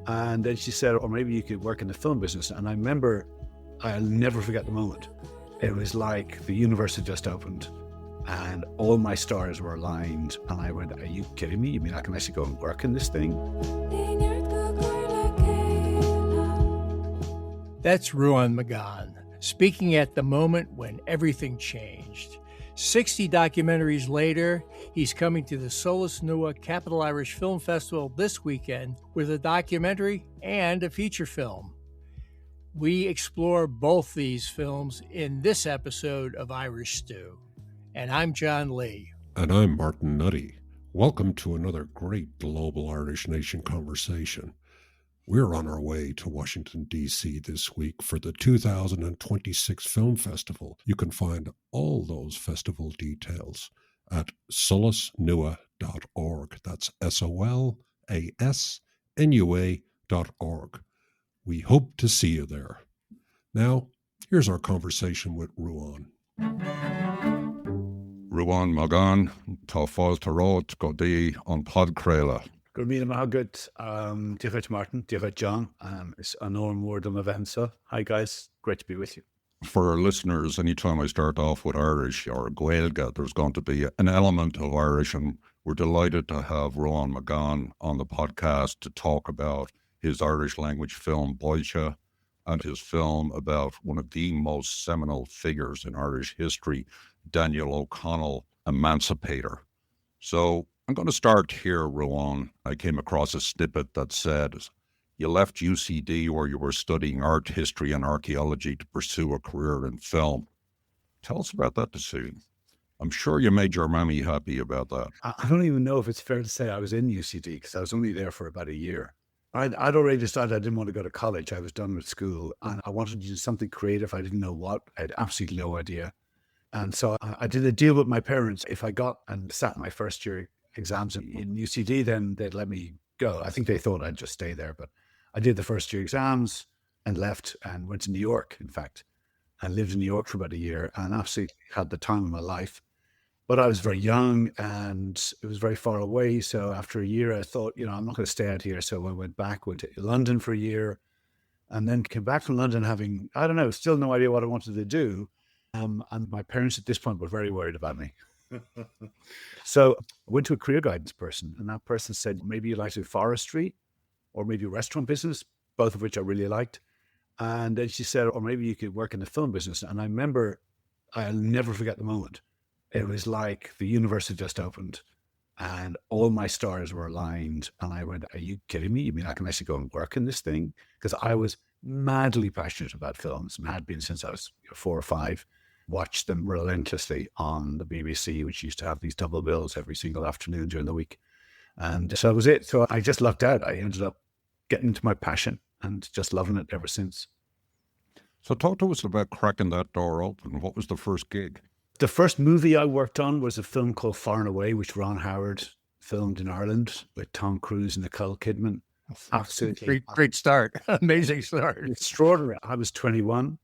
And then she said, or maybe you could work in the film business. And I remember, I'll never forget the moment. It was like the universe had just opened and all my stars were aligned. And I went, are you kidding me? You mean I can actually go and work in this thing? That's Ruán Magan, speaking at the moment when everything changed. 60 documentaries later, he's coming to the Solas Capital Irish Film Festival this weekend with a documentary and a feature film. We explore both these films in this episode of Irish Stew. And I'm John Lee. And I'm Martin Nutty. Welcome to another great global Irish Nation conversation. We're on our way to Washington, D.C. this week for the 2026 Film Festival. You can find all those festival details at solasnua.org. That's SOLASNUA.org. We hope to see you there. Now, here's our conversation with Ruán. Ruán Magan, tá fáilte rót go dtí an podcréile. Good meeting, good. Different Martin, different John. It's an enorm word of event. So, hi guys, great to be with you. For our listeners, anytime I start off with Irish or Gaeilge, there's going to be an element of Irish, and we're delighted to have Ruán Magan on the podcast to talk about his Irish language film Boilse and his film about one of the most seminal figures in Irish history, Daniel O'Connell, Emancipator. So I'm going to start here, Ruán. I came across a snippet that said you left UCD where you were studying art history and archaeology to pursue a career in film. Tell us about that decision. I'm sure you made your mammy happy about that. I don't even know if it's fair to say I was in UCD because I was only there for about a year. I'd already decided I didn't want to go to college. I was done with school and I wanted to do something creative. I didn't know what. I had absolutely no idea. And so I did a deal with my parents. If I got and sat my first year exams in UCD, then they'd let me go. I think they thought I'd just stay there, but I did the first year exams and left and went to New York, in fact, and lived in New York for about a year and absolutely had the time of my life. But I was very young and it was very far away. So after a year, I thought, I'm not going to stay out here. So I went to London for a year and then came back from London having, still no idea what I wanted to do. And my parents at this point were very worried about me. So I went to a career guidance person and that person said, maybe you'd like to do forestry or maybe restaurant business, both of which I really liked. And then she said, or maybe you could work in the film business. And I remember, I'll never forget the moment. It was like the universe had just opened and all my stars were aligned. And I went, are you kidding me? You mean I can actually go and work in this thing? Because I was madly passionate about films, had been since I was 4 or 5. Watched them relentlessly on the BBC, which used to have these double bills every single afternoon during the week. And so that was it. So I just lucked out. I ended up getting into my passion and just loving it ever since. So talk to us about cracking that door open. What was the first gig? The first movie I worked on was a film called Far and Away, which Ron Howard filmed in Ireland with Tom Cruise and Nicole Kidman. Absolutely. Great start. Amazing start. Extraordinary. I was 21.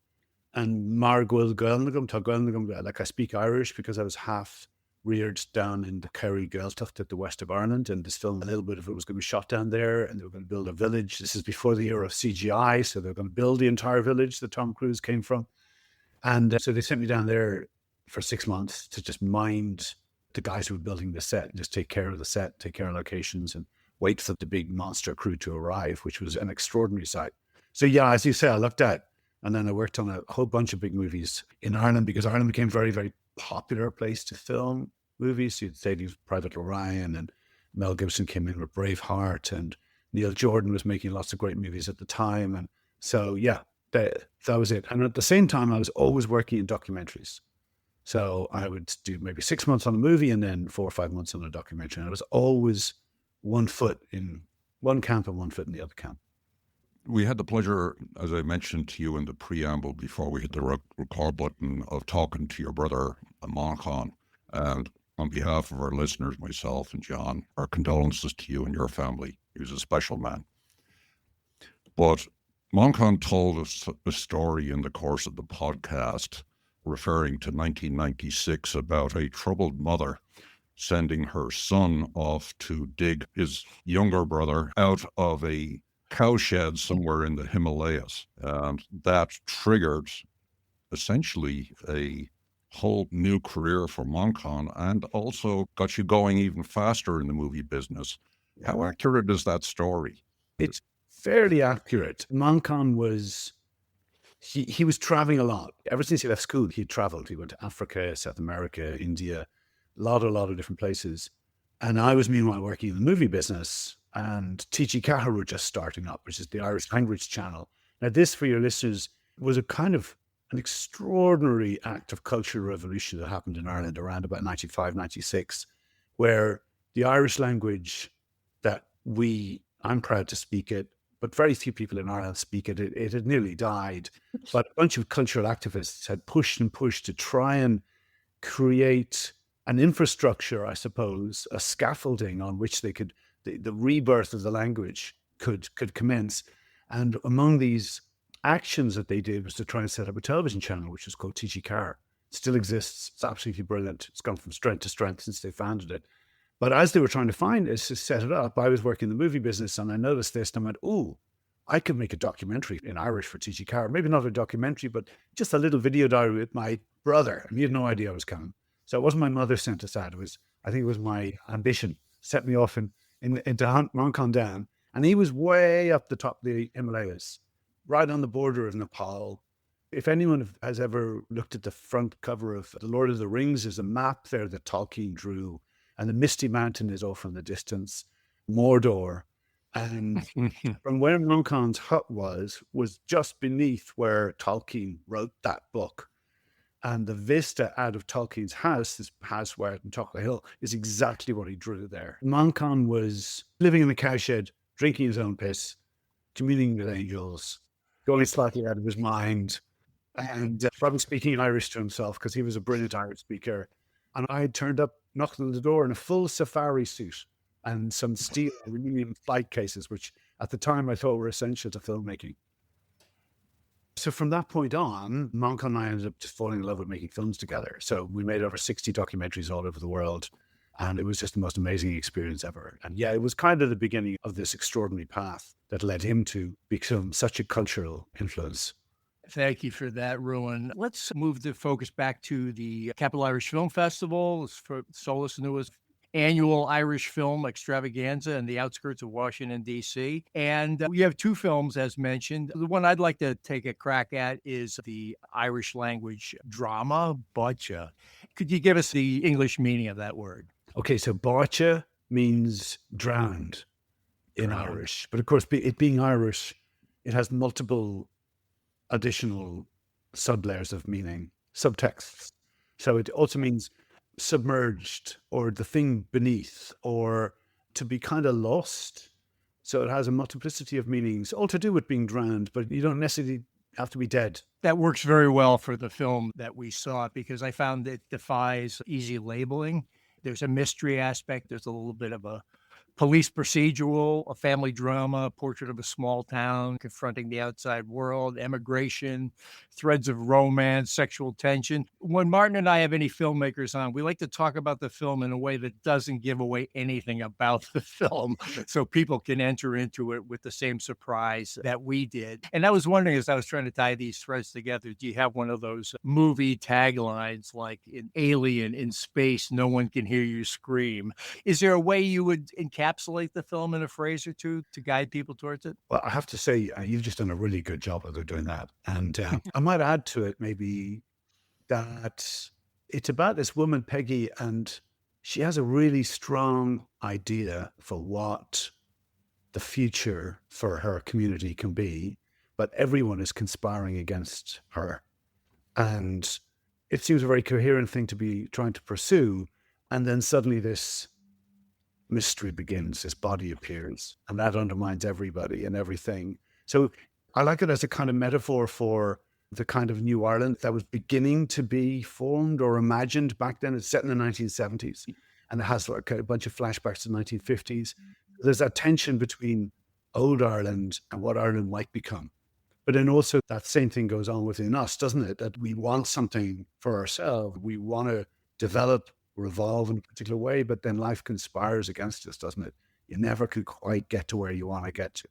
And Mar Gwyl Gaelnagum, Tá Gaelnagum, like I speak Irish because I was half reared down in the Kerry Gaeltacht at the west of Ireland. And this film, a little bit of it was going to be shot down there and they were going to build a village. This is before the era of CGI. So they were going to build the entire village that Tom Cruise came from. And so they sent me down there for 6 months to just mind the guys who were building the set, and just take care of the set, take care of locations and wait for the big monster crew to arrive, which was an extraordinary sight. So yeah, as you say, I lucked out. And then I worked on a whole bunch of big movies in Ireland because Ireland became a very, very popular place to film movies. You'd say these Private Orion and Mel Gibson came in with Braveheart and Neil Jordan was making lots of great movies at the time. And so, yeah, that was it. And at the same time, I was always working in documentaries. So I would do maybe 6 months on a movie and then 4 or 5 months on a documentary. And I was always one foot in one camp and one foot in the other camp. We had the pleasure, as I mentioned to you in the preamble before we hit the record button, of talking to your brother, Manchán. And on behalf of our listeners, myself and John, our condolences to you and your family. He was a special man. But Manchán told us a story in the course of the podcast referring to 1996 about a troubled mother sending her son off to dig his younger brother out of a cowshed somewhere in the Himalayas. And that triggered essentially a whole new career for Manchán and also got you going even faster in the movie business. How accurate is that story? It's fairly accurate. Manchán was, he was traveling a lot. Ever since he left school, he traveled. He went to Africa, South America, India, a lot of different places. And I was meanwhile working in the movie business, and TG4 were just starting up, which is the Irish language channel. Now, this, for your listeners, was a kind of an extraordinary act of cultural revolution that happened in Ireland around about 95, 96, where the Irish language that I'm proud to speak it, but very few people in Ireland speak it. It had nearly died. But a bunch of cultural activists had pushed and pushed to try and create an infrastructure, I suppose, a scaffolding on which they could, the rebirth of the language could commence. And among these actions that they did was to try and set up a television channel, which was called TG4. It still exists. It's absolutely brilliant. It's gone from strength to strength since they founded it. But as they were trying to set it up, I was working in the movie business and I noticed this and I went, oh, I could make a documentary in Irish for TG4. Maybe not a documentary, but just a little video diary with my brother. And he had no idea I was coming. So it wasn't my mother sent us out. I think it was my ambition set me off into Manchán down. And he was way up the top of the Himalayas, right on the border of Nepal. If anyone has ever looked at the front cover of The Lord of the Rings, there's a map there that Tolkien drew. And the Misty Mountain is off in the distance, Mordor. And from where Manchán's hut was just beneath where Tolkien wrote that book. And the vista out of Tolkien's house, this house where on top of the hill, is exactly what he drew there. Manchán was living in the cowshed, drinking his own piss, communing with angels, going slightly out of his mind, and probably speaking Irish to himself because he was a brilliant Irish speaker. And I turned up, knocked on the door in a full safari suit and some steel aluminum flight cases, which at the time I thought were essential to filmmaking. So from that point on, Manchán and I ended up just falling in love with making films together. So we made over 60 documentaries all over the world. And it was just the most amazing experience ever. And yeah, it was kind of the beginning of this extraordinary path that led him to become such a cultural influence. Thank you for that, Ruán. Let's move the focus back to the Capital Irish Film Festival, for Solas Nua's annual Irish film extravaganza in the outskirts of Washington, D.C. And we have two films, as mentioned. The one I'd like to take a crack at is the Irish language drama, Báite. Could you give us the English meaning of that word? Okay, so Báite means drowned in Irish. But of course, it being Irish, it has multiple additional sub-layers of meaning, subtexts. So it also means submerged or the thing beneath or to be kind of lost. So it has a multiplicity of meanings, all to do with being drowned, but you don't necessarily have to be dead. That works very well for the film that we saw because I found it defies easy labeling. There's a mystery aspect. There's a little bit of a police procedural, a family drama, a portrait of a small town confronting the outside world, emigration, threads of romance, sexual tension. When Martin and I have any filmmakers on, we like to talk about the film in a way that doesn't give away anything about the film so people can enter into it with the same surprise that we did. And I was wondering, as I was trying to tie these threads together, do you have one of those movie taglines like in Alien, in space, no one can hear you scream? Is there a way you would encapsulate the film in a phrase or two to guide people towards it? Well, I have to say, you've just done a really good job of doing that. And I might add to it maybe that it's about this woman, Peggy, and she has a really strong idea for what the future for her community can be, but everyone is conspiring against her. And it seems a very coherent thing to be trying to pursue. And then suddenly this mystery begins, this body appears, and that undermines everybody and everything. So I like it as a kind of metaphor for the kind of new Ireland that was beginning to be formed or imagined back then. It's set in the 1970s, and it has like a bunch of flashbacks to the 1950s. There's that tension between old Ireland and what Ireland might become. But then also that same thing goes on within us, doesn't it? That we want something for ourselves. We want to develop, revolve in a particular way, but then life conspires against us, doesn't it? You never can quite get to where you want to get to.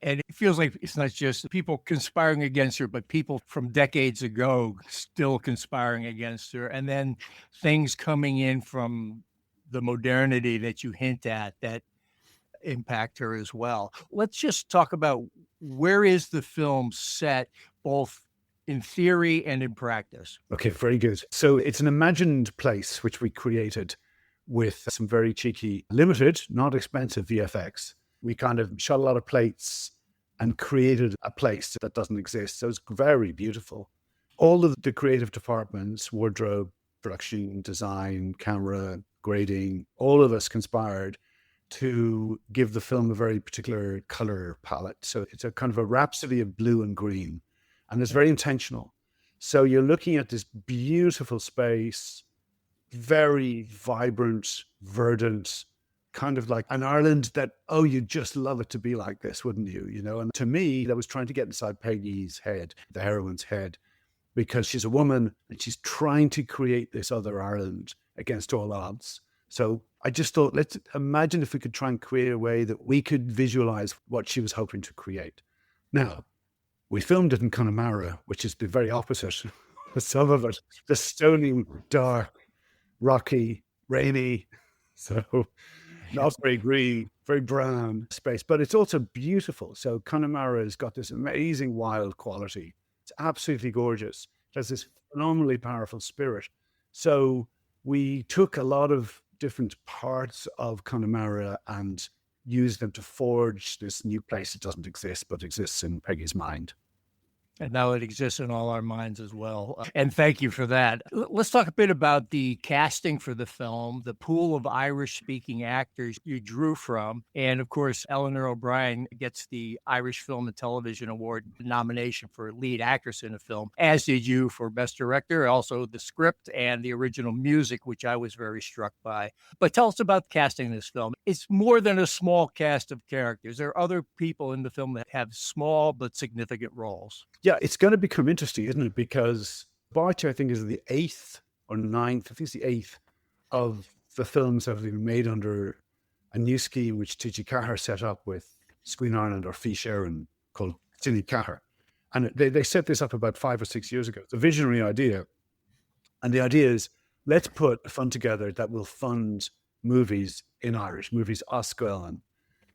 And it feels like it's not just people conspiring against her, but people from decades ago still conspiring against her. And then things coming in from the modernity that you hint at that impact her as well. Let's just talk about, where is the film set, both in theory and in practice? Okay, very good. So it's an imagined place which we created with some very cheeky, limited, not expensive VFX. We kind of shot a lot of plates and created a place that doesn't exist. So it's very beautiful. All of the creative departments, wardrobe, production, design, camera, grading, all of us conspired to give the film a very particular color palette. So it's a kind of a rhapsody of blue and green, and it's very intentional. So you're looking at this beautiful space, very vibrant, verdant, kind of like an Ireland that, oh, you'd just love it to be like this, wouldn't you? You know, and to me, that was trying to get inside Peggy's head, the heroine's head, because she's a woman and she's trying to create this other Ireland against all odds. So I just thought, let's imagine if we could try and create a way that we could visualize what she was hoping to create. Now, we filmed it in Connemara, which is the very opposite. Some of it, the stony, dark, rocky, rainy, so not very green, very brown space, but it's also beautiful. So Connemara has got this amazing wild quality. It's absolutely gorgeous. It has this phenomenally powerful spirit. So we took a lot of different parts of Connemara and used them to forge this new place that doesn't exist, but exists in Peggy's mind. And now it exists in all our minds as well. And thank you for that. Let's talk a bit about the casting for the film, the pool of Irish-speaking actors you drew from. And of course, Eleanor O'Brien gets the Irish Film and Television Award nomination for lead actress in a film, as did you for Best Director, also the script and the original music, which I was very struck by. But tell us about casting this film. It's more than a small cast of characters. There are other people in the film that have small but significant roles. Yeah, it's going to become interesting, isn't it? Because Barter, I think, is the 8th or 9th, I think it's the 8th of the films that have been made under a new scheme which T.G. Cahir set up with Screen Ireland or Fee Sharon, called Cine Cahir. And they set this up about 5 or 6 years ago. It's a visionary idea. And the idea is, let's put a fund together that will fund movies in Irish, movies Oscail.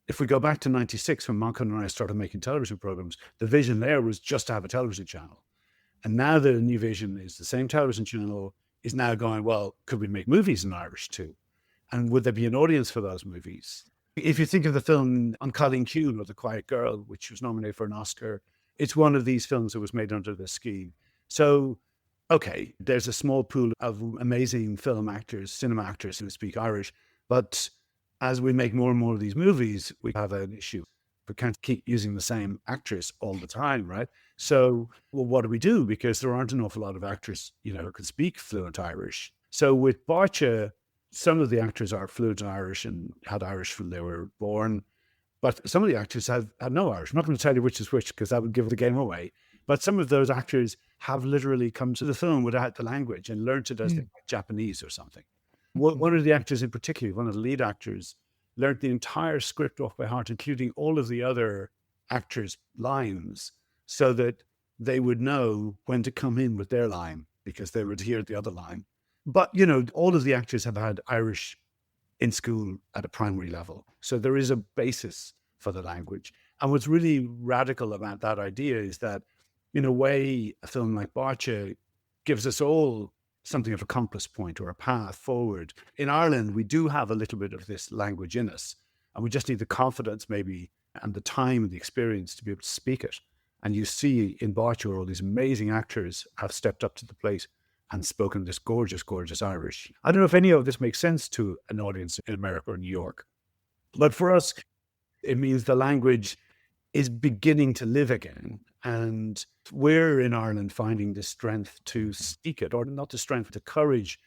If we go back to 96, when Manchán and I started making television programs, the vision there was just to have a television channel. And now the new vision is the same television channel is now going, well, could we make movies in Irish too? And would there be an audience for those movies? If you think of the film On Colleen Kuhn or The Quiet Girl, which was nominated for an Oscar, it's one of these films that was made under this scheme. So, okay, there's a small pool of amazing film actors, cinema actors who speak Irish, but as we make more and more of these movies, we have an issue. We can't keep using the same actress all the time, right? So, well, what do we do? Because there aren't an awful lot of actors, who can speak fluent Irish. So with Barcha, some of the actors are fluent Irish and had Irish when they were born, but some of the actors had no Irish. I'm not going to tell you which is which because that would give the game away. But some of those actors have literally come to the film without the language and learned it as Japanese or something. One of the actors in particular, one of the lead actors, learned the entire script off by heart, including all of the other actors' lines, so that they would know when to come in with their line because they would hear the other line. But, all of the actors have had Irish in school at a primary level. So there is a basis for the language. And what's really radical about that idea is that, in a way, a film like Barcha gives us all something of a compass point or a path forward. In Ireland, we do have a little bit of this language in us, and we just need the confidence maybe and the time and the experience to be able to speak it. And you see in Barcha, all these amazing actors have stepped up to the plate and spoken this gorgeous, gorgeous Irish. I don't know if any of this makes sense to an audience in America or New York, but for us, it means the language is beginning to live again. And we're in Ireland finding the strength to speak it, or not the strength, the courage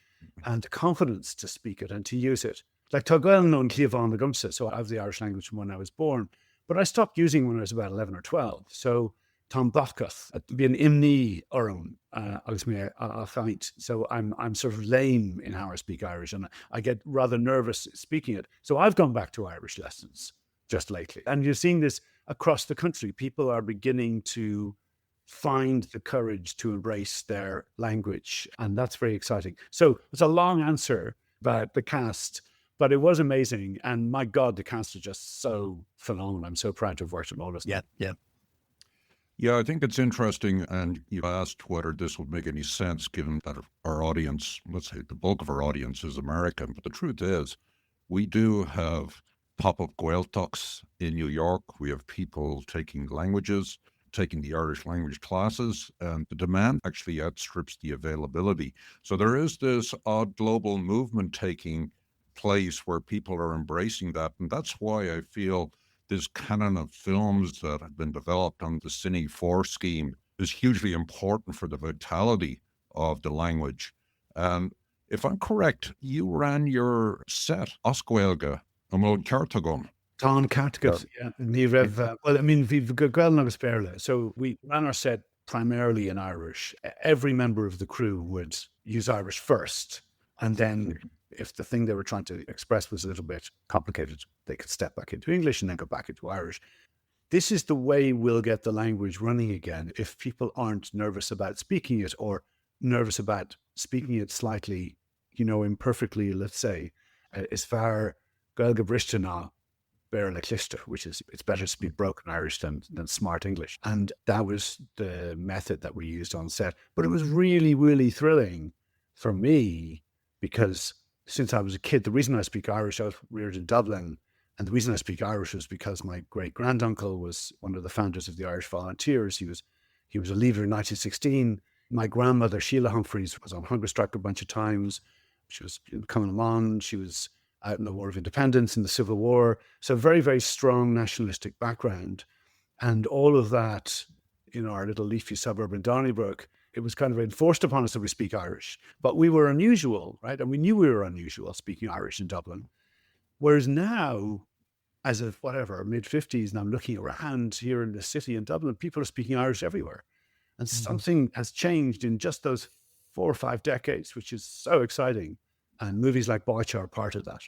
and the confidence to speak it and to use it. Like Tugwell known Cleavon the Gumsa, so I have the Irish language from when I was born, but I stopped using when I was about 11 or 12. So Tom Botcuth, be an imni orum, I'll find. So I'm sort of lame in how I speak Irish, and I get rather nervous speaking it. So I've gone back to Irish lessons just lately. And you're seeing this across the country. People are beginning to find the courage to embrace their language, and that's very exciting. So it's a long answer about the cast, but it was amazing. And my God, the cast are just so phenomenal. I'm so proud to have worked with all of them. Yeah. Yeah, I think it's interesting, and you asked whether this would make any sense given that our audience, let's say the bulk of our audience is American, but the truth is we do have pop-up Gaeltachts in New York. We have people taking languages, taking the Irish language classes, and the demand actually outstrips the availability. So there is this odd global movement taking place where people are embracing that, and that's why I feel this canon of films that have been developed on the Cine 4 scheme is hugely important for the vitality of the language. And if I'm correct, you ran your set Oscuelga Amod Cartagon. Don Cartagon, yeah. We've got Gaelnagus Berla. So we ran our set primarily in Irish. Every member of the crew would use Irish first, and then if the thing they were trying to express was a little bit complicated, they could step back into English and then go back into Irish. This is the way we'll get the language running again if people aren't nervous about speaking it or nervous about speaking it slightly, imperfectly, let's say. As far Gaelga Bristana, Berla Clista, which is, it's better to speak broken Irish than smart English. And that was the method that we used on set. But it was really, really thrilling for me because since I was a kid, the reason I speak Irish, I was reared in Dublin, and the reason I speak Irish was because my great-granduncle was one of the founders of the Irish Volunteers. He was a leader in 1916. My grandmother, Sheila Humphreys, was on hunger strike a bunch of times. She was coming along. She was out in the War of Independence, in the Civil War. So very, very strong nationalistic background. And all of that in our little leafy suburb in Donnybrook, it was kind of enforced upon us that we speak Irish. But we were unusual, right? And we knew we were unusual speaking Irish in Dublin. Whereas now, as of mid-50s, and I'm looking around here in the city in Dublin, people are speaking Irish everywhere. And something has changed in just those 4 or 5 decades, which is so exciting. And movies like Boycha are part of that.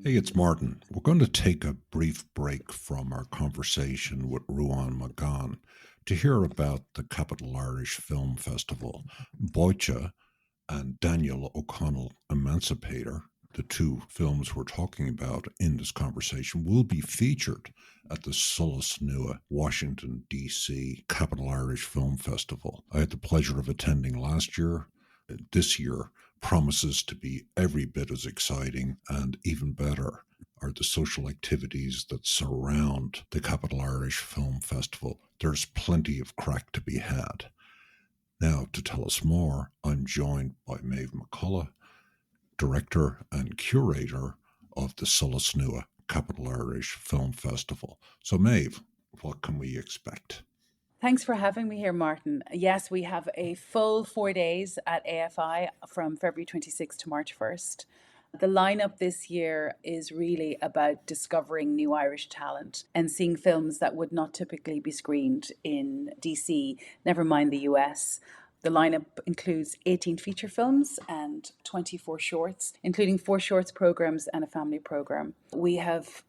Hey, it's Martin. We're going to take a brief break from our conversation with Ruán Magan to hear about the Capital Irish Film Festival. Boycha and Daniel O'Connell Emancipator, the two films we're talking about in this conversation, will be featured at the Solas Nua, Washington, D.C. Capital Irish Film Festival. I had the pleasure of attending last year. This year promises to be every bit as exciting, and even better are the social activities that surround the Capital Irish Film Festival. There's plenty of crack to be had. Now, to tell us more, I'm joined by Maeve McCullough, director and curator of the Solas Nua Capital Irish Film Festival. So, Maeve, what can we expect? Thanks for having me here, Martin. Yes, we have a full 4 days at AFI from February 26th to March 1st. The lineup this year is really about discovering new Irish talent and seeing films that would not typically be screened in DC, never mind the US. The lineup includes 18 feature films and 24 shorts, including 4 shorts programs and a family program. We have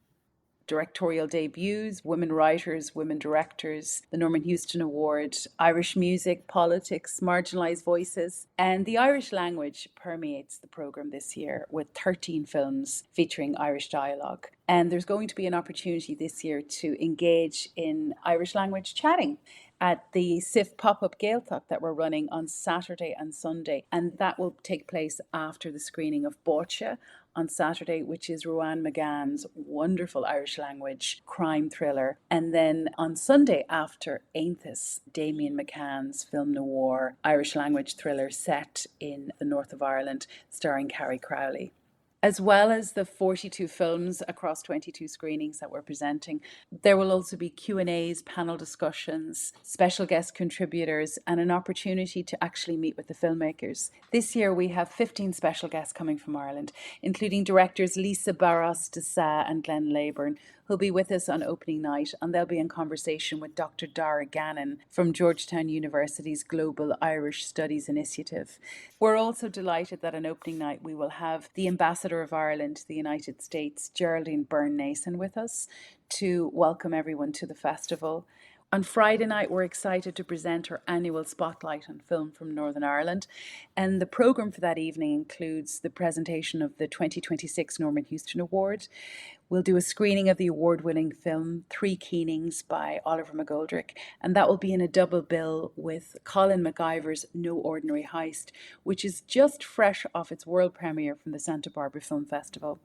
directorial debuts, women writers, women directors, the Norman Houston Award, Irish music, politics, marginalised voices. And the Irish language permeates the programme this year with 13 films featuring Irish dialogue. And there's going to be an opportunity this year to engage in Irish language chatting at the SIF pop-up Gaeltacht that we're running on Saturday and Sunday. And that will take place after the screening of Boycha on Saturday, which is Ruán Magan's wonderful Irish language crime thriller. And then on Sunday after Ainthas, Damien McCann's film noir Irish language thriller set in the north of Ireland, starring Carrie Crowley. As well as the 42 films across 22 screenings that we're presenting, there will also be Q&As, panel discussions, special guest contributors, and an opportunity to actually meet with the filmmakers. This year we have 15 special guests coming from Ireland, including directors Lisa Barros de Sa and Glenn Leyburn, who'll be with us on opening night, and they'll be in conversation with Dr. Dara Gannon from Georgetown University's Global Irish Studies Initiative. We're also delighted that on opening night we will have the ambassador Ambassador of Ireland to the United States, Geraldine Byrne-Nason, with us to welcome everyone to the festival. On Friday night, we're excited to present our annual Spotlight on Film from Northern Ireland. And the programme for that evening includes the presentation of the 2026 Norman Houston Award. We'll do a screening of the award-winning film Three Keenings by Oliver McGoldrick, and that will be in a double bill with Colin McIver's No Ordinary Heist, which is just fresh off its world premiere from the Santa Barbara Film Festival.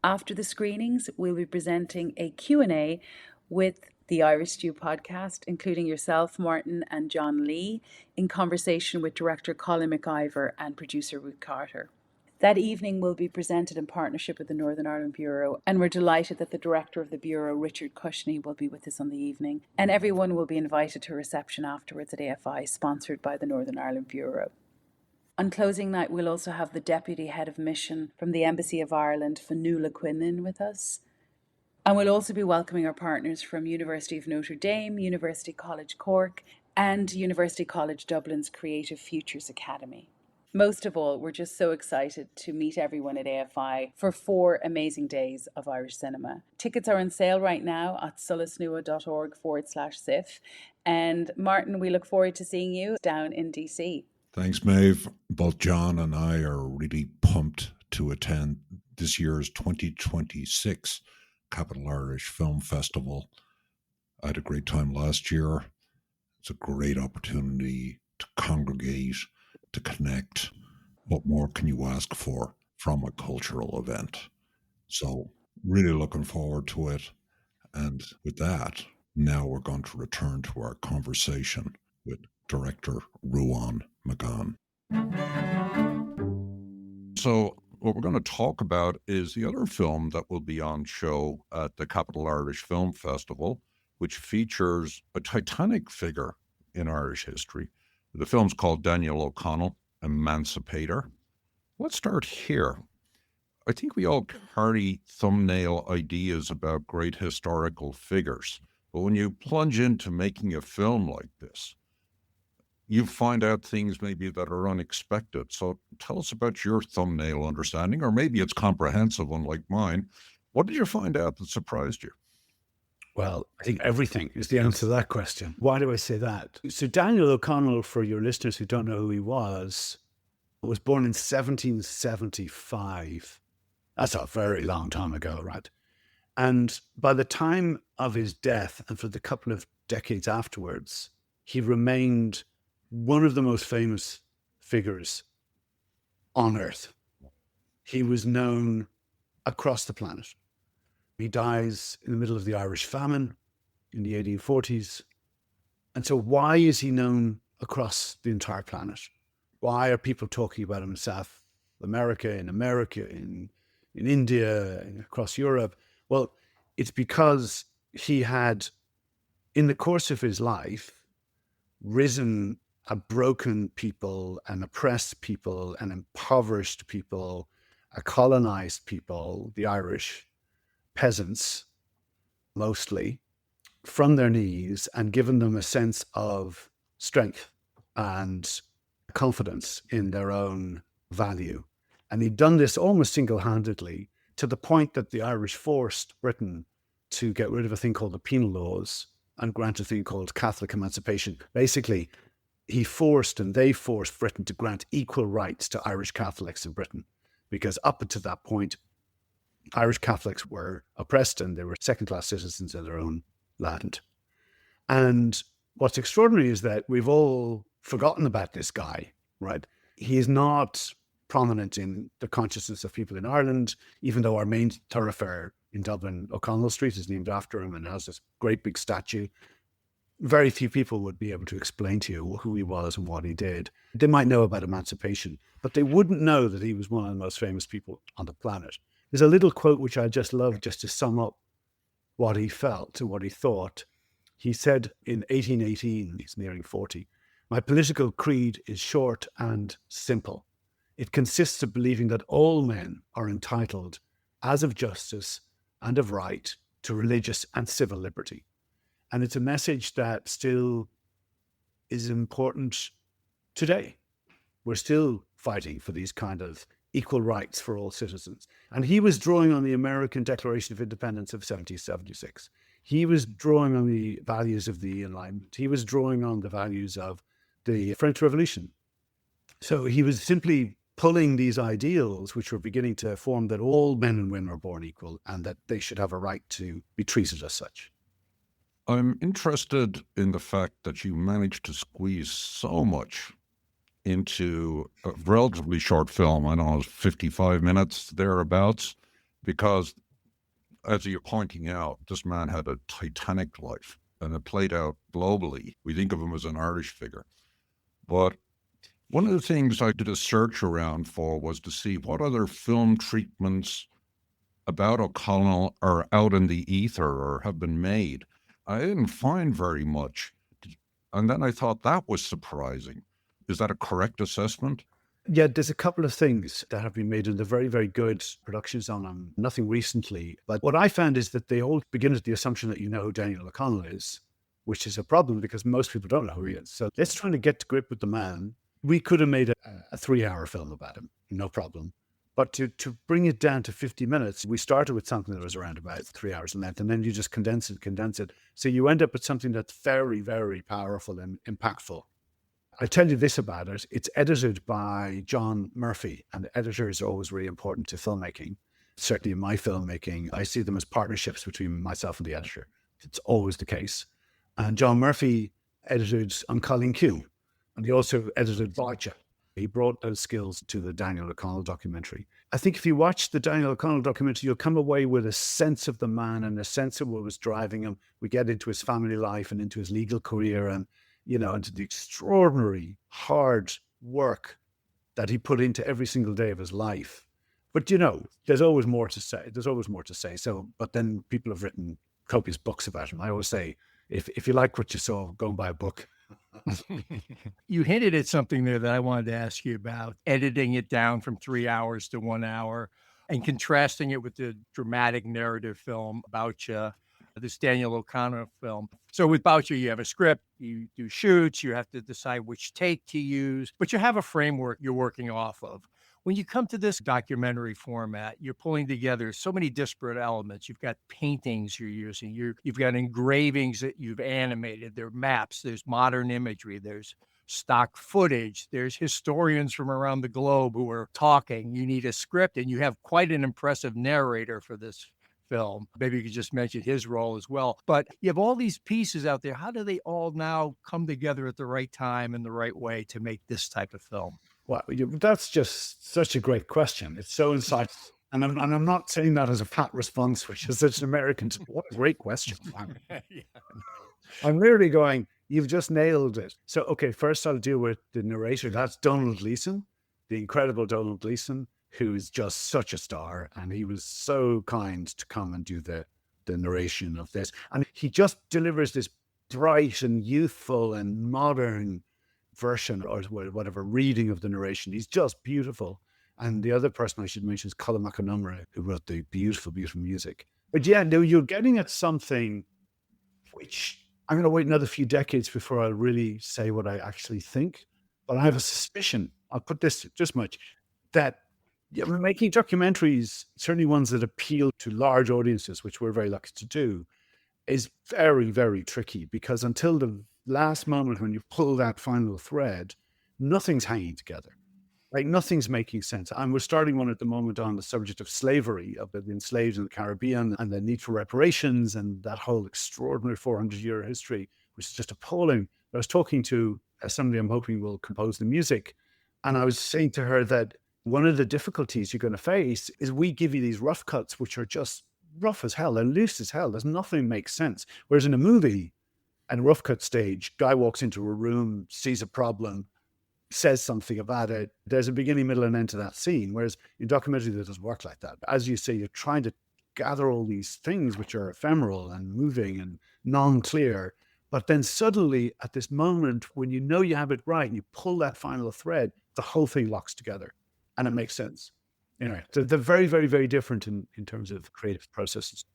After the screenings, we'll be presenting a Q&A with the Irish Stew podcast, including yourself, Martin, and John Lee, in conversation with director Colin McIver and producer Ruth Carter. That evening will be presented in partnership with the Northern Ireland Bureau, and we're delighted that the director of the Bureau, Richard Cushney, will be with us on the evening. And everyone will be invited to a reception afterwards at AFI, sponsored by the Northern Ireland Bureau. On closing night, we'll also have the Deputy Head of Mission from the Embassy of Ireland, Fionnuala Quinlan, with us. And we'll also be welcoming our partners from University of Notre Dame, University College Cork, and University College Dublin's Creative Futures Academy. Most of all, we're just so excited to meet everyone at AFI for 4 amazing days of Irish cinema. Tickets are on sale right now at solasnua.org/SIF. And Martin, we look forward to seeing you down in DC. Thanks, Maeve. Both John and I are really pumped to attend this year's 2026 Capital Irish Film Festival. I had a great time last year. It's a great opportunity to congregate, to connect. What more can you ask for from a cultural event? So really looking forward to it. And with that, now we're going to return to our conversation with director Ruán Magan. So what we're going to talk about is the other film that will be on show at the Capital Irish Film Festival, which features a titanic figure in Irish history. The film's called Daniel O'Connell, Emancipator. Let's start here. I think we all carry thumbnail ideas about great historical figures, but when you plunge into making a film like this, you find out things maybe that are unexpected. So tell us about your thumbnail understanding, or maybe it's comprehensive, unlike mine. What did you find out that surprised you? Well, I think everything is the answer to that question. Why do I say that? So Daniel O'Connell, for your listeners who don't know who he was born in 1775. That's a very long time ago, right? And by the time of his death, and for the couple of decades afterwards, he remained one of the most famous figures on Earth. He was known across the planet. He dies in the middle of the Irish famine in the 1840s. And so why is he known across the entire planet? Why are people talking about him in South America, in India, and across Europe? Well, it's because he had, in the course of his life, risen a broken people, an oppressed people, an impoverished people, a colonized people, the Irish peasants, mostly, from their knees, and given them a sense of strength and confidence in their own value. And he'd done this almost single-handedly, to the point that the Irish forced Britain to get rid of a thing called the penal laws and grant a thing called Catholic Emancipation. Basically, they forced Britain to grant equal rights to Irish Catholics in Britain, because up until that point, Irish Catholics were oppressed and they were second-class citizens in their own land. And what's extraordinary is that we've all forgotten about this guy, right? He is not prominent in the consciousness of people in Ireland, even though our main thoroughfare in Dublin, O'Connell Street, is named after him and has this great big statue. Very few people would be able to explain to you who he was and what he did. They might know about emancipation, but they wouldn't know that he was one of the most famous people on the planet. There's a little quote which I just love, just to sum up what he felt and what he thought. He said in 1818, he's nearing 40, "My political creed is short and simple. It consists of believing that all men are entitled, as of justice and of right, to religious and civil liberty." And it's a message that still is important today. We're still fighting for these kind of equal rights for all citizens. And he was drawing on the American Declaration of Independence of 1776. He was drawing on the values of the Enlightenment. He was drawing on the values of the French Revolution. So he was simply pulling these ideals, which were beginning to form, that all men and women are born equal and that they should have a right to be treated as such. I'm interested in the fact that you managed to squeeze so much into a relatively short film. I know it's 55 minutes, thereabouts, because as you're pointing out, this man had a titanic life and it played out globally. We think of him as an Irish figure. But one of the things I did a search around for was to see what other film treatments about O'Connell are out in the ether or have been made. I didn't find very much. And then I thought that was surprising. Is that a correct assessment? Yeah, there's a couple of things that have been made, and they're very, very good productions on them. Nothing recently. But what I found is that they all begin with the assumption that you know who Daniel O'Connell is, which is a problem because most people don't know who he is. So let's try to get to grip with the man. We could have made a 3-hour film about him, no problem. But to bring it down to 50 minutes, we started with something that was around about 3 hours in length, and then you just condense it. So you end up with something that's very, very powerful and impactful. I tell you this about it, it's edited by John Murphy, and editors are always really important to filmmaking. Certainly in my filmmaking, I see them as partnerships between myself and the editor. It's always the case. And John Murphy edited On Colleen Q, and he also edited Barcha. He brought those skills to the Daniel O'Connell documentary. I think if you watch the Daniel O'Connell documentary, you'll come away with a sense of the man and a sense of what was driving him. We get into his family life and into his legal career and, into the extraordinary hard work that he put into every single day of his life. But, there's always more to say. So, but then people have written copious books about him. I always say, if you like what you saw, go and buy a book. You hinted at something there that I wanted to ask you about, editing it down from 3 hours to 1 hour and contrasting it with the dramatic narrative film Boucher, this Daniel O'Connell film. So with Boucher, you have a script, you do shoots, you have to decide which take to use, but you have a framework you're working off of. When you come to this documentary format, you're pulling together so many disparate elements. You've got paintings you're using. You've got engravings that you've animated. There are maps. There's modern imagery. There's stock footage. There's historians from around the globe who are talking. You need a script, and you have quite an impressive narrator for this film. Maybe you could just mention his role as well. But you have all these pieces out there. How do they all now come together at the right time and the right way to make this type of film? Well, that's just such a great question. It's so insightful. And I'm not saying that as a pat response, which is such an American. What a great question. Yeah. I'm really going, you've just nailed it. So, okay, first I'll deal with the narrator. That's Donald Gleason, the incredible Donald Gleason, who is just such a star. And he was so kind to come and do the narration of this. And he just delivers this bright and youthful and modern version or whatever reading of the narration. He's just beautiful. And the other person I should mention is Colin McAnumra, who wrote the beautiful, beautiful music. But yeah, no, you're getting at something which I'm going to wait another few decades before I'll really say what I actually think. But I have a suspicion, I'll put this just much, that making documentaries, certainly ones that appeal to large audiences, which we're very lucky to do, is very, very tricky, because until the last moment when you pull that final thread, nothing's hanging together. Like nothing's making sense. And we're starting one at the moment on the subject of slavery, of the enslaved in the Caribbean and the need for reparations and that whole extraordinary 400-year history, which is just appalling. I was talking to somebody I'm hoping will compose the music. And I was saying to her that one of the difficulties you're going to face is we give you these rough cuts, which are just rough as hell and loose as hell. There's nothing makes sense. Whereas in a movie, and rough cut stage, guy walks into a room, sees a problem, says something about it. There's a beginning, middle, and end to that scene. Whereas in documentary, that doesn't work like that. As you say, you're trying to gather all these things which are ephemeral and moving and non-clear. But then suddenly, at this moment, when you know you have it right, and you pull that final thread, the whole thing locks together, and it makes sense. Anyway, so they're very, very, very different in terms of creative processes.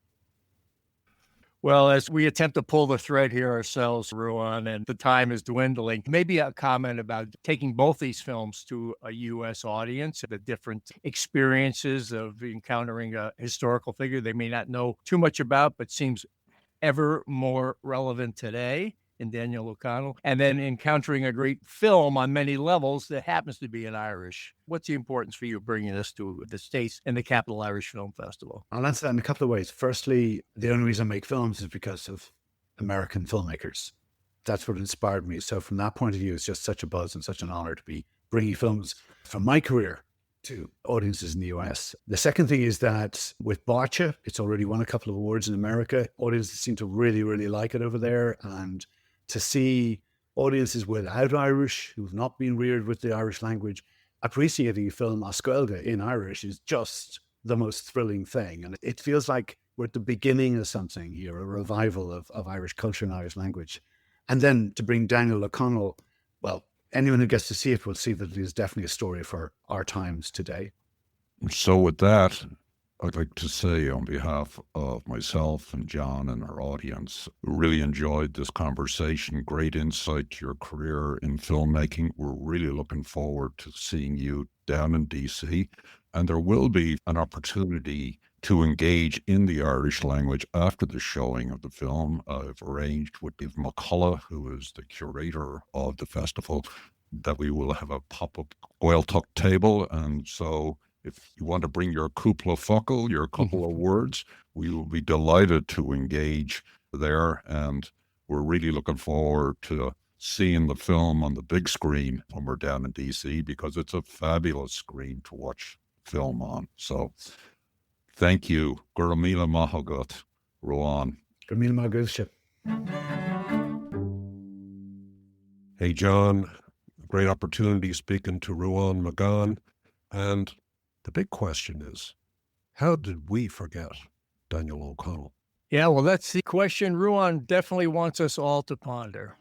Well, as we attempt to pull the thread here ourselves, Ruán, and the time is dwindling, maybe a comment about taking both these films to a U.S. audience, the different experiences of encountering a historical figure they may not know too much about, but seems ever more relevant today in Daniel O'Connell, and then encountering a great film on many levels that happens to be in Irish. What's the importance for you bringing this to the States and the Capital Irish Film Festival? I'll answer that in a couple of ways. Firstly, the only reason I make films is because of American filmmakers. That's what inspired me. So from that point of view, it's just such a buzz and such an honor to be bringing films from my career to audiences in the US. The second thing is that with Boccia, it's already won a couple of awards in America. Audiences seem to really, really like it over there. And to see audiences without Irish, who've not been reared with the Irish language, appreciating a film Oscailga in Irish is just the most thrilling thing. And it feels like we're at the beginning of something here, a revival of Irish culture and Irish language. And then to bring Daniel O'Connell, well, anyone who gets to see it will see that it is definitely a story for our times today. So with that, I'd like to say on behalf of myself and John and our audience, we really enjoyed this conversation. Great insight to your career in filmmaking. We're really looking forward to seeing you down in DC. And there will be an opportunity to engage in the Irish language after the showing of the film. I've arranged with Dave McCullough, who is the curator of the festival, that we will have a pop-up Gaeltacht table. And so if you want to bring your cúpla focal, your couple of words, we will be delighted to engage there. And we're really looking forward to seeing the film on the big screen when we're down in DC, because it's a fabulous screen to watch film on. So thank you. Gurmila Mahagat, Ruán. Gurmila Mahagat. Hey, John, great opportunity speaking to Ruán Magan. And the big question is, how did we forget Daniel O'Connell? Yeah, well, that's the question Ruán definitely wants us all to ponder.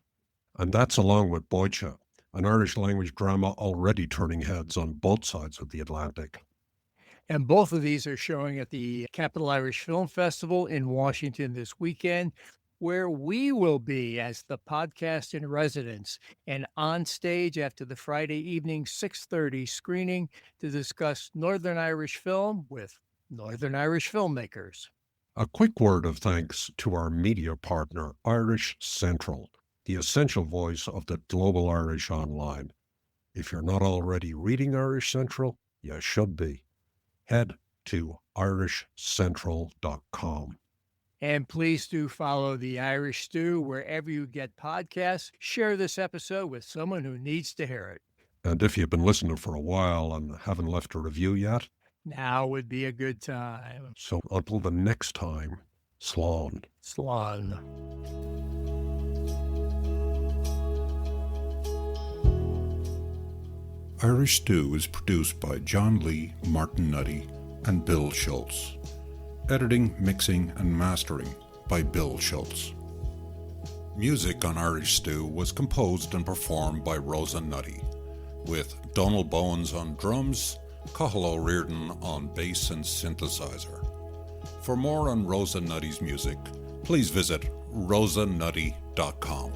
And that's along with Boccia, an Irish language drama already turning heads on both sides of the Atlantic. And both of these are showing at the Capital Irish Film Festival in Washington this weekend, where we will be as the podcast in residence and on stage after the Friday evening 6:30 screening to discuss Northern Irish film with Northern Irish filmmakers. A quick word of thanks to our media partner, Irish Central, the essential voice of the global Irish online. If you're not already reading Irish Central, you should be. Head to irishcentral.com. And please do follow the Irish Stew wherever you get podcasts. Share this episode with someone who needs to hear it. And if you've been listening for a while and haven't left a review yet, now would be a good time. So until the next time, Slán. Slán. Irish Stew is produced by John Lee, Martin Nutty, and Bill Schultz. Editing, mixing, and mastering by Bill Schultz. Music on Irish Stew was composed and performed by Rosa Nutty, with Donald Bowens on drums, Cathal O'Riordan on bass and synthesizer. For more on Rosa Nutty's music, please visit rosanutty.com.